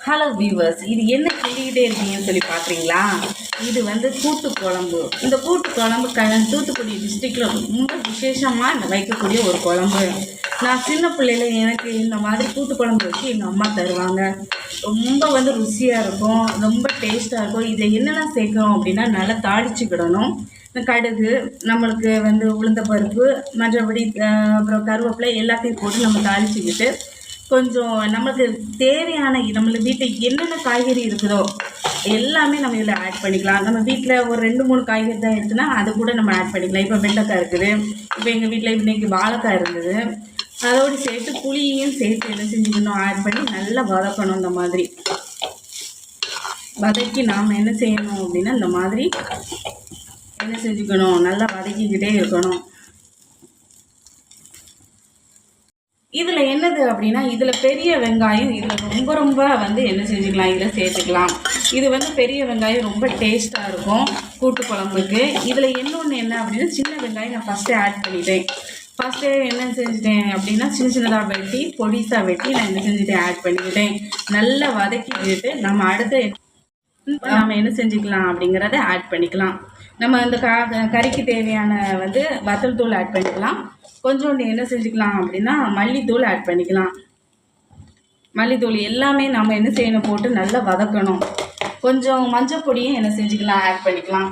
Hello viewers, இது என்ன சொல்லிக்கிட்டே இருக்கீங்கன்னு சொல்லி பார்க்குறீங்களா? இது வந்து கூட்டு குழம்பு. இந்த கூட்டு குழம்பு தூத்துக்குடி டிஸ்ட்ரிக்டில் ரொம்ப விசேஷமாக வைக்கக்கூடிய ஒரு குழம்பு. நான் சின்ன பிள்ளையில எனக்கு இந்த மாதிரி கூட்டு குழம்பு வச்சு எங்கள் அம்மா தருவாங்க. ரொம்ப வந்து ருசியாக இருக்கும், ரொம்ப டேஸ்ட்டாக இருக்கும். இதில் என்னென்ன சேர்க்கணும் அப்படின்னா, நல்லா தாளிச்சுக்கிடணும். கடுகு, நம்மளுக்கு வந்து உளுந்த பருப்பு, மற்றபடி அப்புறம் கருவேப்பிலை எல்லாத்தையும் போட்டு நம்ம தாளிச்சுக்கிட்டு கொஞ்சம் நமக்கு தேவையான நம்மளுக்கு வீட்டில் என்னென்ன காய்கறி இருக்குதோ எல்லாமே நம்ம இதில் ஆட் பண்ணிக்கலாம். நம்ம வீட்டில் ஒரு 2-3 காய்கறி தான் இருக்குன்னா அது கூட நம்ம ஆட் பண்ணிக்கலாம். இப்போ வெண்டைக்காய் இருக்குது, இப்போ எங்கள் வீட்டில் இன்றைக்கி வாழைக்காய் இருந்தது, அதோடு சேர்த்து புளியையும் சேர்த்து என்ன செஞ்சுக்கணும், ஆட் பண்ணி நல்லா வதக்கணும். இந்த மாதிரி வதக்கி நாம் என்ன செய்யணும் அப்படின்னா, இந்த மாதிரி என்ன செஞ்சுக்கணும், நல்லா வதக்கிக்கிட்டே இருக்கணும். இதில் என்னது அப்படின்னா, இதில் பெரிய வெங்காயம் இதில் ரொம்ப வந்து என்ன செஞ்சுக்கலாம், இதில் சேர்த்துக்கலாம். இது வந்து பெரிய வெங்காயம் ரொம்ப டேஸ்ட்டாக இருக்கும் கூட்டு குழம்புக்கு. இதில் இன்னொன்று என்ன அப்படின்னா, சின்ன வெங்காயம் நான் ஃபஸ்ட்டே ஆட் பண்ணிட்டேன். ஃபஸ்ட்டே என்ன செஞ்சுட்டேன் அப்படின்னா, சின்னதாக வெட்டி பொடிசாக வெட்டி நான் என்ன செஞ்சுட்டேன், ஆட் பண்ணிக்கிட்டேன். நல்லா வதக்கிக்கிட்டு நம்ம அடுத்து நம்ம என்ன செஞ்சுக்கலாம் அப்படிங்கிறத ஆட் பண்ணிக்கலாம். நம்ம இந்த கறிக்கு தேவையான வந்து வத்தல் தூள் ஆட் பண்ணிக்கலாம். கொஞ்சோண்டு என்ன செஞ்சுக்கலாம் அப்படின்னா, மல்லித்தூள் ஆட் பண்ணிக்கலாம். மல்லித்தூள் எல்லாமே நம்ம என்ன செய்யணும், போட்டு நல்லா வதக்கணும். கொஞ்சம் மஞ்சள் பொடியும் என்ன செஞ்சுக்கலாம், ஆட் பண்ணிக்கலாம்.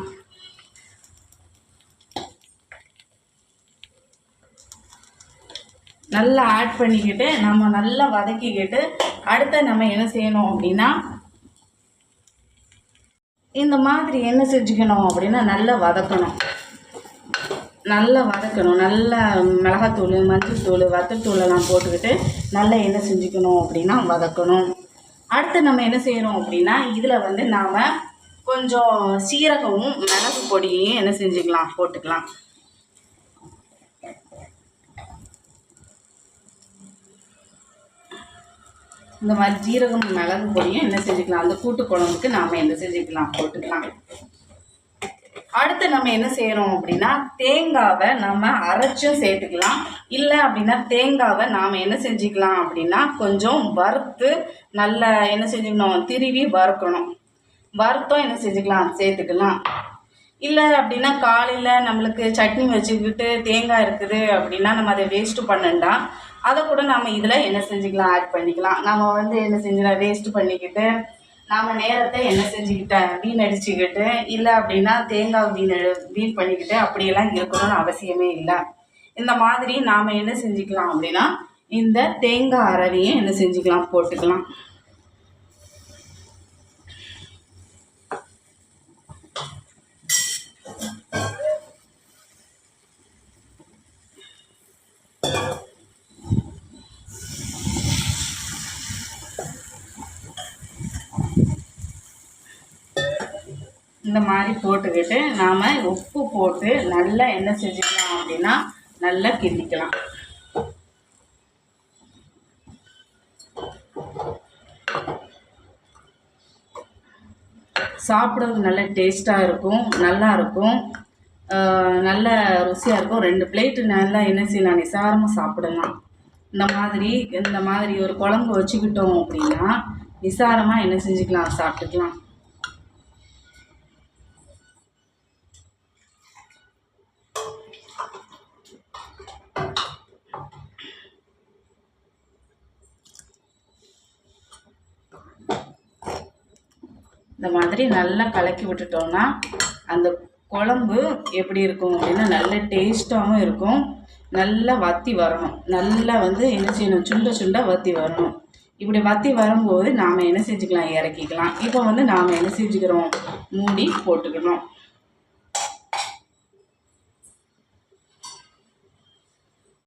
நல்லா ஆட் பண்ணிக்கிட்டு நம்ம நல்லா வதக்கிக்கிட்டு அடுத்து நம்ம என்ன செய்யணும் அப்படின்னா, இந்த மாதிரி என்ன செஞ்சுக்கணும் அப்படின்னா, நல்லா வதக்கணும். நல்லா மிளகாத்தூள், மஞ்சள் தூள், வத்தல் தூளெல்லாம் போட்டுக்கிட்டு நல்லா என்ன செஞ்சுக்கணும் அப்படின்னா வதக்கணும். அடுத்து நம்ம என்ன செய்யணும் அப்படின்னா, இதில் வந்து நாம் கொஞ்சம் சீரகமும் மிளகு பொடியையும் என்ன செஞ்சுக்கலாம், போட்டுக்கலாம். இந்த மாதிரி சீரகம் மிளகு பொடியும் என்ன செஞ்சுக்கலாம், அந்த கூட்டு குழம்புக்கு நாம் என்ன செஞ்சுக்கலாம், போட்டுக்கலாம். அடுத்து நம்ம என்ன செய்கிறோம் அப்படின்னா, தேங்காவை நம்ம அரைச்சும் சேர்த்துக்கலாம். இல்லை அப்படின்னா தேங்காவை நாம் என்ன செஞ்சுக்கலாம் அப்படின்னா, கொஞ்சம் வறுத்து நல்லா என்ன செஞ்சுக்கணும், திருவி வறுக்கணும். வறுத்தோம் என்ன செஞ்சுக்கலாம், சேர்த்துக்கலாம். இல்லை அப்படின்னா காலையில் நம்மளுக்கு சட்னி வச்சுக்கிட்டு தேங்காய் இருக்குது அப்படின்னா நம்ம அதை வேஸ்ட்டு பண்ணண்டா, அதை கூட நம்ம இதில் என்ன செஞ்சுக்கலாம், ஆட் பண்ணிக்கலாம். நம்ம வந்து என்ன செஞ்சுக்கலாம், வேஸ்ட்டு பண்ணிக்கிட்டு நாம் நேரத்தை என்ன செஞ்சுக்கிட்டேன், வீணடிச்சுக்கிட்டு இல்லை அப்படின்னா தேங்காய் வீண் பண்ணிக்கிட்டு அப்படியெல்லாம் இருக்கணும்னு அவசியமே இல்லை. இந்த மாதிரி நாம் என்ன செஞ்சுக்கலாம் அப்படின்னா, இந்த தேங்காய் அரவையை என்ன செஞ்சுக்கலாம், போட்டுக்கலாம். இந்த மாதிரி போட்டுக்கிட்டு நாம் உப்பு போட்டு நல்லா என்ன செஞ்சுக்கலாம் அப்படின்னா, நல்லா கிண்டிக்கலாம். சாப்பிட்றது நல்ல டேஸ்ட்டாக இருக்கும், நல்லா இருக்கும், நல்ல ருசியாக இருக்கும். 2 பிளேட்டு நல்லா என்ன செய்யலாம், நிசாரமாக சாப்பிடலாம். இந்த மாதிரி ஒரு குழம்பு வச்சுக்கிட்டோம் அப்படின்னா நிசாரமாக என்ன செஞ்சுக்கலாம், சாப்பிட்டுக்கலாம். இந்த மாதிரி நல்லா கலக்கி விட்டுட்டோம்னா அந்த குழம்பு எப்படி இருக்கும் அப்படின்னா, நல்ல டேஸ்ட்டாகவும் இருக்கும். நல்லா வற்றி வரணும். நல்லா வந்து என்ன செய்யணும், சுண்ட வற்றி வரணும். இப்படி வற்றி வரும்போது நாம் என்ன செஞ்சுக்கலாம், இறக்கிக்கலாம். இப்போ வந்து நாம் என்ன செஞ்சுக்கிறோம், மூடி போட்டுக்கணும்.